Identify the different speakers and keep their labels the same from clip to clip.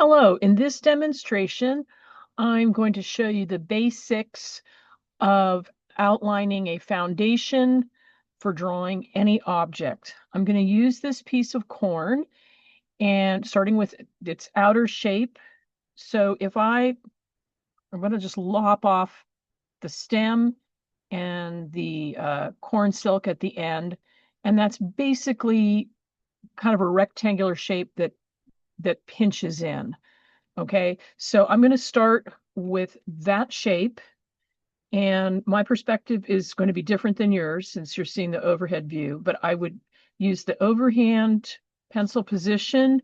Speaker 1: Hello, in this demonstration, I'm going to show you the basics of outlining a foundation for drawing any object. I'm going to use this piece of corn and starting with its outer shape. So I'm going to just lop off the stem and the corn silk at the end. And that's basically kind of a rectangular shape that pinches in. Okay, so I'm going to start with that shape, and my perspective is going to be different than yours since you're seeing the overhead view, but I would use the overhand pencil position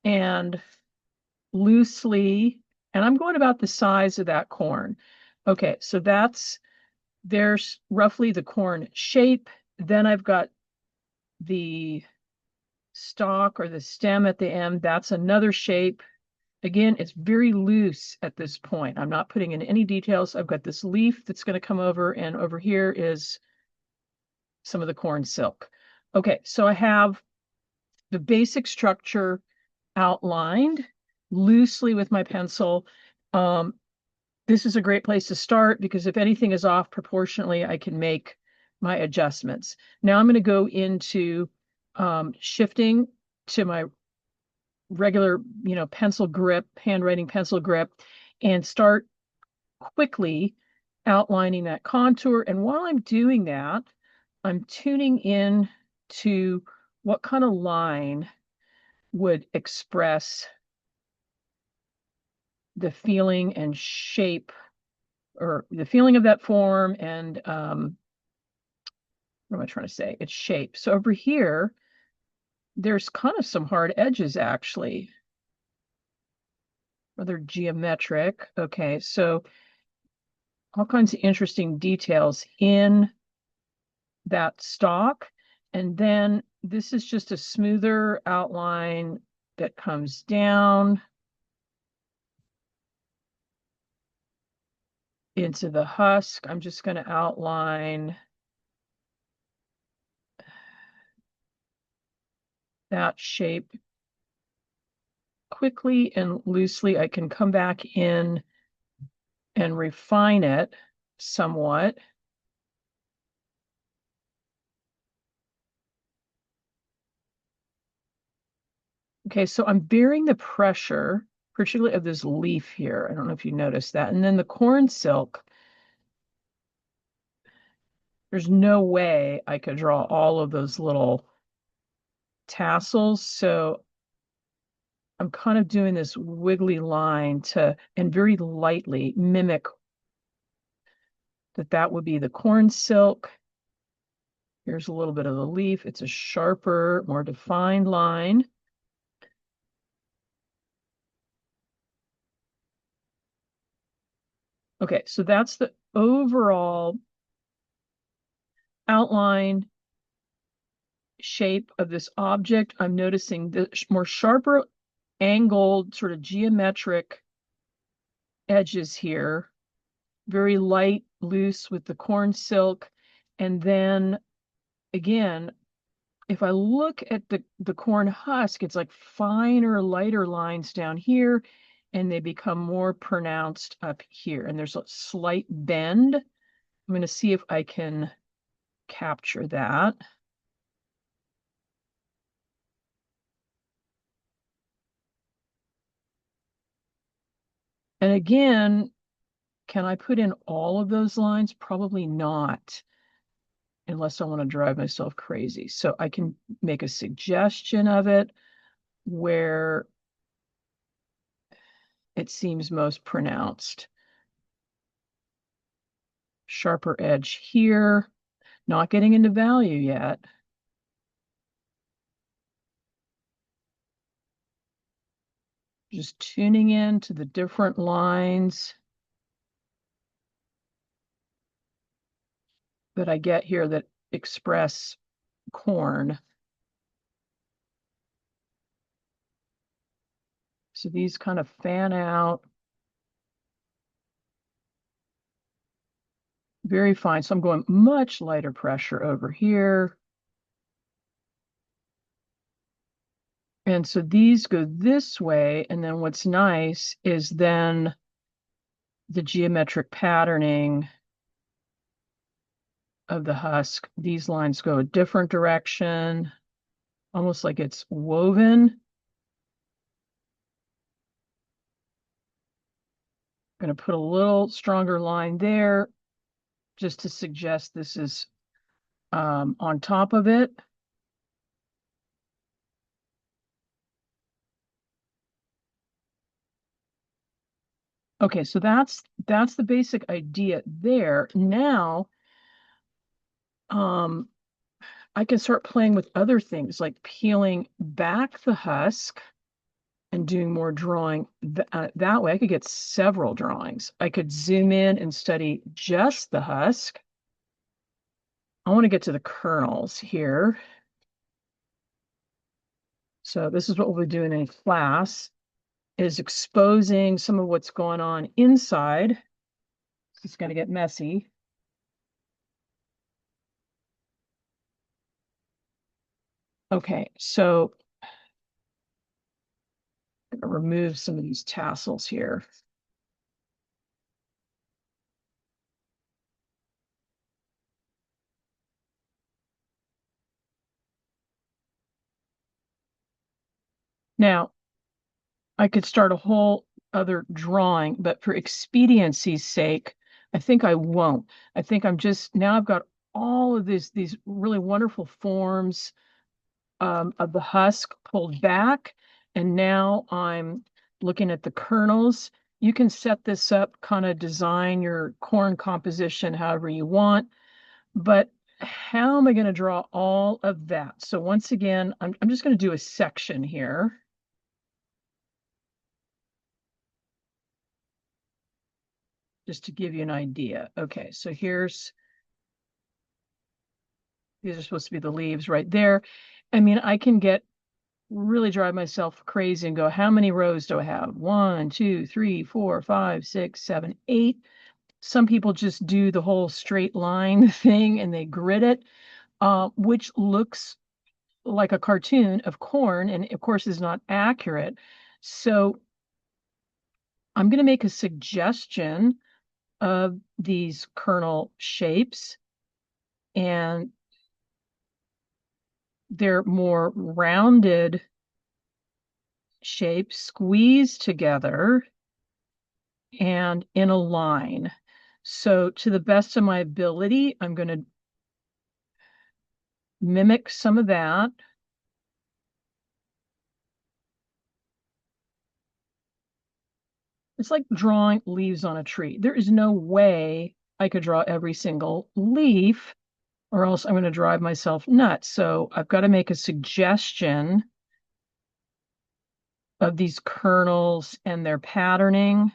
Speaker 1: and loosely, and I'm going about the size of that corn. Okay, so there's roughly the corn shape. Then I've got the stalk or the stem at the end. That's another shape. Again, it's very loose at this point. I'm not putting in any details. I've got this leaf that's going to come over, and over here is some of the corn silk. Okay, so I have the basic structure outlined loosely with my pencil. Um, this is a great place to start because if anything is off proportionally, I can make my adjustments. Now I'm going to go into shifting to my regular, pencil grip, handwriting pencil grip, and start quickly outlining that contour. And while I'm doing that, I'm tuning in to what kind of line would express the feeling and shape, or the feeling of that form, and what am I trying to say? Its shape. So over here, there's kind of some hard edges actually, rather geometric. Okay, so all kinds of interesting details in that stalk. And then this is just a smoother outline that comes down into the husk. I'm just going to outline that shape quickly and loosely. I can come back in and refine it somewhat. Okay, so I'm bearing the pressure, particularly of this leaf here. I don't know if you noticed that. And then the corn silk, there's no way I could draw all of those little tassels. So I'm kind of doing this wiggly line and very lightly mimic that would be the corn silk. Here's a little bit of the leaf. It's a sharper, more defined line. Okay, so that's the overall outline shape of this object. I'm noticing the more sharper angled sort of geometric edges here, very light, loose with the corn silk. And then again, if I look at the corn husk, it's like finer, lighter lines down here, and they become more pronounced up here. And there's a slight bend. I'm going to see if I can capture that. And again, can I put in all of those lines? Probably not, unless I want to drive myself crazy. So I can make a suggestion of it where it seems most pronounced. Sharper edge here, not getting into value yet. Just tuning in to the different lines that I get here that express corn. So these kind of fan out. Very fine. So I'm going much lighter pressure over here. And so these go this way, and then what's nice is then the geometric patterning of the husk. These lines go a different direction, almost like it's woven. I'm going to put a little stronger line there just to suggest this is on top of it. Okay, so that's the basic idea there. Now, I can start playing with other things like peeling back the husk and doing more drawing. That way, I could get several drawings. I could zoom in and study just the husk. I want to get to the kernels here. So this is what we'll be doing in class, is exposing some of what's going on inside. It's going to get messy. Okay, so I'm going to remove some of these tassels here. Now, I could start a whole other drawing, but for expediency's sake, I think I won't. I think I'm just, now I've got all of these really wonderful forms of the husk pulled back, and now I'm looking at the kernels. You can set this up, kind of design your corn composition however you want, but how am I going to draw all of that? So once again, I'm just going to do a section here. Just to give you an idea. Okay, so these are supposed to be the leaves right there. I mean, I can really drive myself crazy and go, how many rows do I have? 1, 2, 3, 4, 5, 6, 7, 8. Some people just do the whole straight line thing and they grid it, which looks like a cartoon of corn and of course is not accurate. So I'm going to make a suggestion of these kernel shapes, and they're more rounded shapes squeezed together and in a line. So to the best of my ability, I'm going to mimic some of that. It's like drawing leaves on a tree. There is no way I could draw every single leaf, or else I'm going to drive myself nuts. So I've got to make a suggestion of these kernels and their patterning.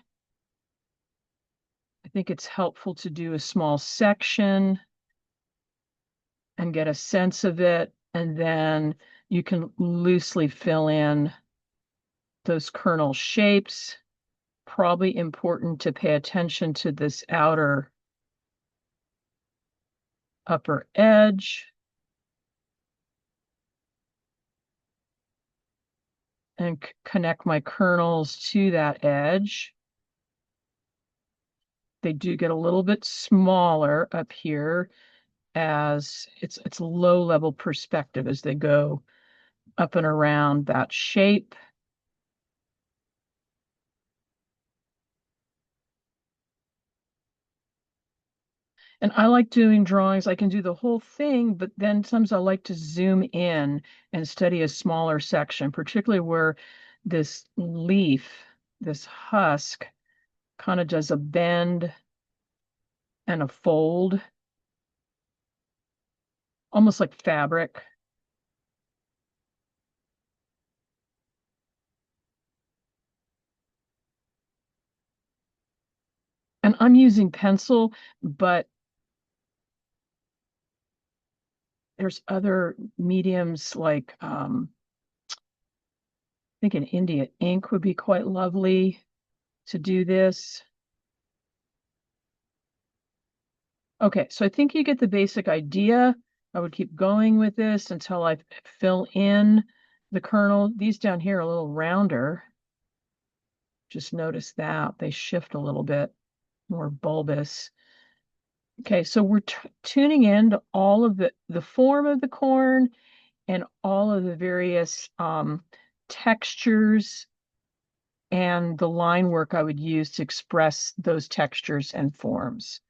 Speaker 1: I think it's helpful to do a small section and get a sense of it, and then you can loosely fill in those kernel shapes. Probably important to pay attention to this outer upper edge and connect my kernels to that edge. They do get a little bit smaller up here as it's a low level perspective as they go up and around that shape. And I like doing drawings. I can do the whole thing, but then sometimes I like to zoom in and study a smaller section, particularly where this leaf, this husk, kind of does a bend and a fold, almost like fabric. And I'm using pencil, but there's other mediums like I think in India, ink would be quite lovely to do this. Okay, so I think you get the basic idea. I would keep going with this until I fill in the kernel, these down here are a little rounder. Just notice that they shift a little bit more bulbous. Okay, so we're tuning in to all of the form of the corn and all of the various textures and the line work I would use to express those textures and forms.